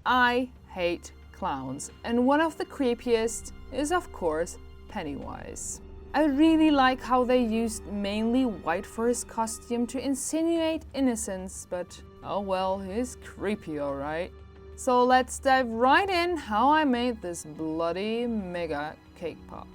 I hate clowns, and one of the creepiest is of course Pennywise. I really like how they used mainly white for his costume to insinuate innocence, but oh well, he's creepy alright. So let's dive right in how I made this bloody mega cake pop.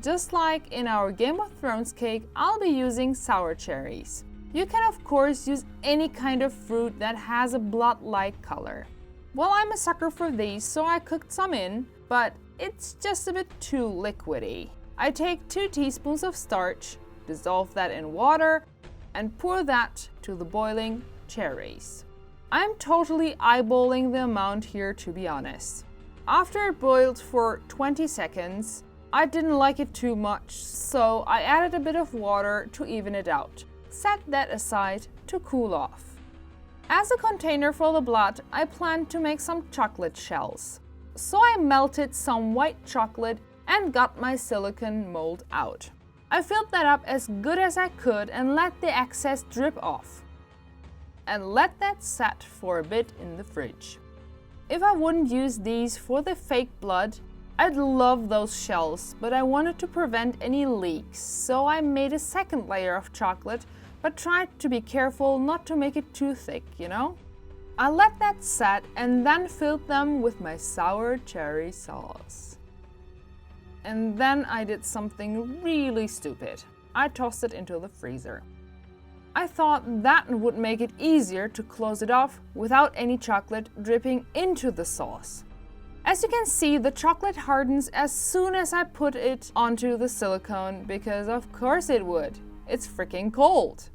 Just like in our Game of Thrones cake, I'll be using sour cherries. You can of course use any kind of fruit that has a blood-like color. Well, I'm a sucker for these, so I cooked some in, but it's just a bit too liquidy. I take 2 teaspoons of starch, dissolve that in water, and pour that to the boiling cherries. I'm totally eyeballing the amount here, to be honest. After it boiled for 20 seconds, I didn't like it too much, so I added a bit of water to even it out. Set that aside to cool off. As a container for the blood, I planned to make some chocolate shells. So I melted some white chocolate and got my silicone mold out. I filled that up as good as I could and let the excess drip off. And let that set for a bit in the fridge. If I wouldn't use these for the fake blood, I'd love those shells, but I wanted to prevent any leaks, so I made a second layer of chocolate, but tried to be careful not to make it too thick, you know? I let that set and then filled them with my sour cherry sauce. And then I did something really stupid. I tossed it into the freezer. I thought that would make it easier to close it off without any chocolate dripping into the sauce. As you can see, the chocolate hardens as soon as I put it onto the silicone, because of course it would. It's freaking cold.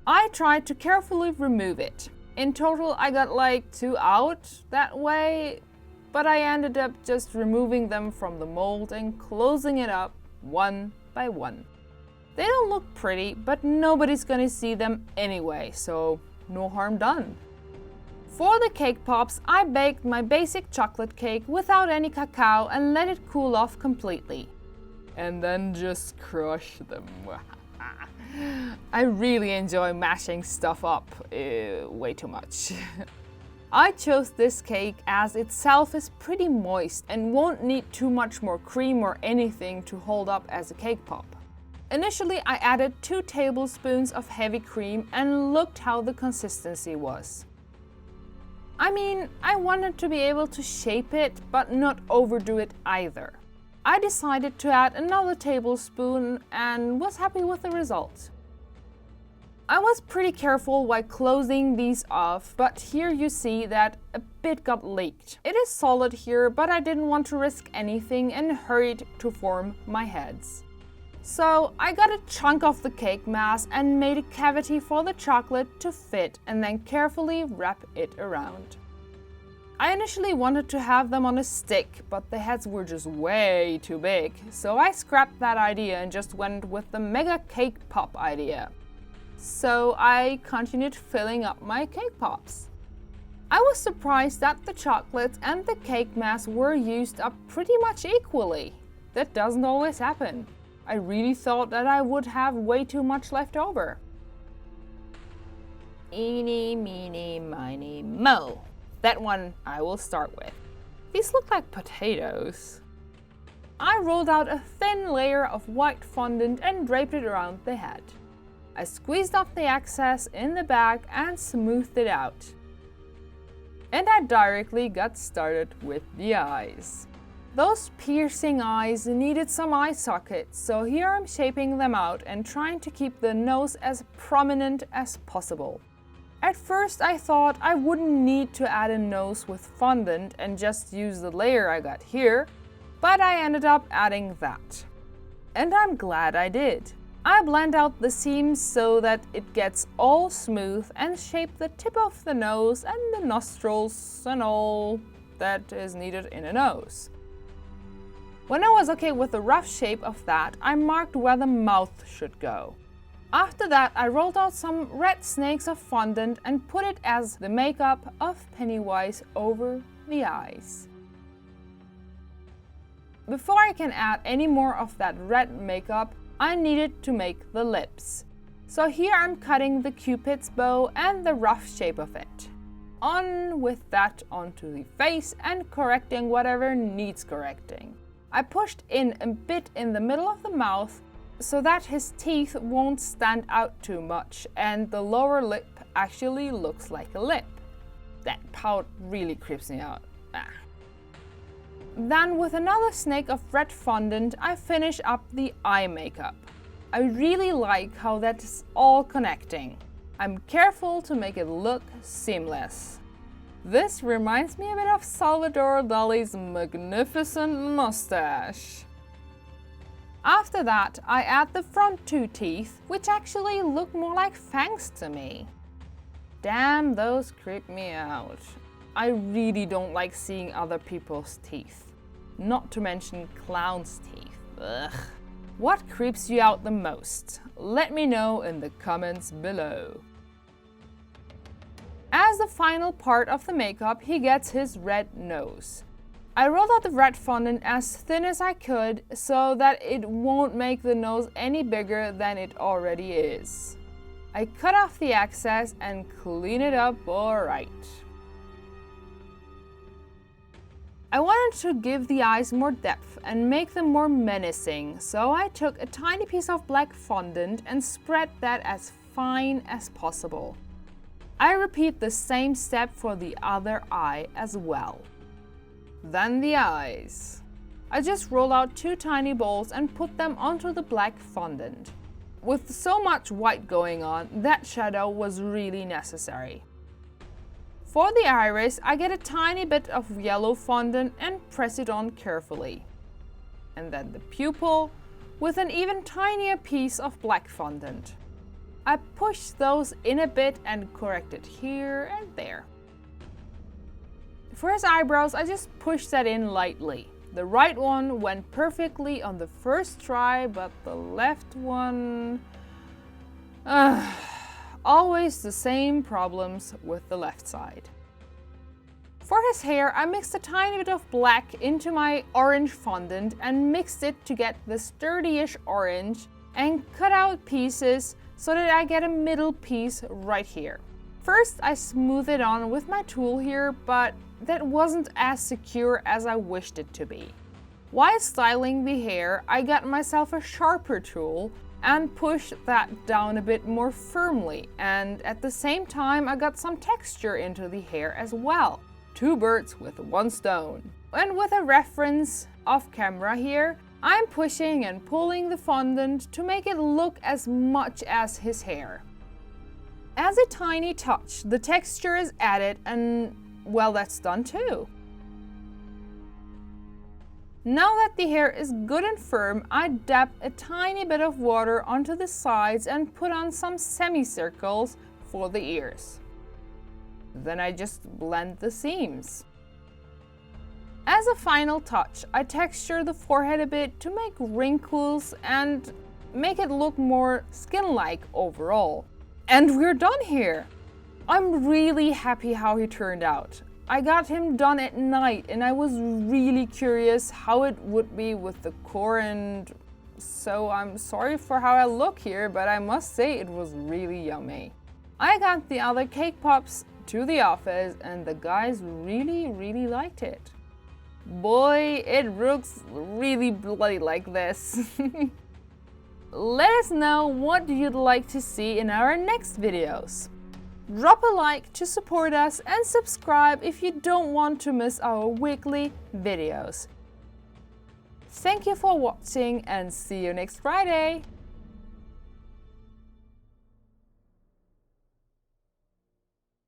I tried to carefully remove it. In total, I got like 2 out that way, but I ended up just removing them from the mold and closing it up one by one. They don't look pretty, but nobody's gonna see them anyway, so no harm done. For the cake pops, I baked my basic chocolate cake without any cacao and let it cool off completely. And then just crush them. I really enjoy mashing stuff up way too much. I chose this cake as itself is pretty moist and won't need too much more cream or anything to hold up as a cake pop. Initially, I added 2 tablespoons of heavy cream and looked how the consistency was. I mean, I wanted to be able to shape it, but not overdo it either. I decided to add another tablespoon and was happy with the result. I was pretty careful while closing these off, but here you see that a bit got leaked. It is solid here, but I didn't want to risk anything and hurried to form my heads. So I got a chunk of the cake mass and made a cavity for the chocolate to fit and then carefully wrap it around. I initially wanted to have them on a stick, but the heads were just way too big, so I scrapped that idea and just went with the mega cake pop idea. So I continued filling up my cake pops. I was surprised that the chocolate and the cake mass were used up pretty much equally. That doesn't always happen. I really thought that I would have way too much left over. Eeny, meeny, miny, mo. That one I will start with. These look like potatoes. I rolled out a thin layer of white fondant and draped it around the head. I squeezed off the excess in the bag and smoothed it out. And I directly got started with the eyes. Those piercing eyes needed some eye sockets, so here I'm shaping them out and trying to keep the nose as prominent as possible. At first I thought I wouldn't need to add a nose with fondant and just use the layer I got here, but I ended up adding that. And I'm glad I did. I blend out the seams so that it gets all smooth and shape the tip of the nose and the nostrils and all that is needed in a nose. When I was okay with the rough shape of that, I marked where the mouth should go. After that, I rolled out some red snakes of fondant and put it as the makeup of Pennywise over the eyes. Before I can add any more of that red makeup, I needed to make the lips. So here I'm cutting the Cupid's bow and the rough shape of it. On with that onto the face and correcting whatever needs correcting. I pushed in a bit in the middle of the mouth so that his teeth won't stand out too much and the lower lip actually looks like a lip. That pout really creeps me out. Then with another snake of red fondant, I finish up the eye makeup. I really like how that's all connecting. I'm careful to make it look seamless. This reminds me a bit of Salvador Dali's magnificent mustache. After that, I add the front two teeth, which actually look more like fangs to me. Damn, those creep me out. I really don't like seeing other people's teeth. Not to mention clowns' teeth. Ugh. What creeps you out the most? Let me know in the comments below. As the final part of the makeup, he gets his red nose. I rolled out the red fondant as thin as I could so that it won't make the nose any bigger than it already is. I cut off the excess and clean it up alright. I wanted to give the eyes more depth and make them more menacing, so I took a tiny piece of black fondant and spread that as fine as possible. I repeat the same step for the other eye as well. Then the eyes. I just roll out two tiny balls and put them onto the black fondant. With so much white going on, that shadow was really necessary. For the iris, I get a tiny bit of yellow fondant and press it on carefully. And then the pupil with an even tinier piece of black fondant. I push those in a bit and correct it here and there. For his eyebrows, I just push that in lightly. The right one went perfectly on the first try, but the left one... always the same problems with the left side. For his hair, I mixed a tiny bit of black into my orange fondant and mixed it to get the sturdy-ish orange and cut out pieces so that I get a middle piece right here. First, I smooth it on with my tool here, but that wasn't as secure as I wished it to be. While styling the hair, I got myself a sharper tool and pushed that down a bit more firmly, and at the same time I got some texture into the hair as well. Two birds with one stone. And with a reference off camera here, I'm pushing and pulling the fondant to make it look as much as his hair. As a tiny touch, the texture is added and, well, that's done too. Now that the hair is good and firm, I dab a tiny bit of water onto the sides and put on some semicircles for the ears. Then I just blend the seams. As a final touch, I texture the forehead a bit to make wrinkles and make it look more skin-like overall. And we're done here! I'm really happy how he turned out. I got him done at night and I was really curious how it would be with the core, and so I'm sorry for how I look here, but I must say it was really yummy. I got the other cake pops to the office and the guys really liked it. Boy, it looks really bloody like this. Let us know what you'd like to see in our next videos. Drop a like to support us and subscribe if you don't want to miss our weekly videos. Thank you for watching and see you next Friday!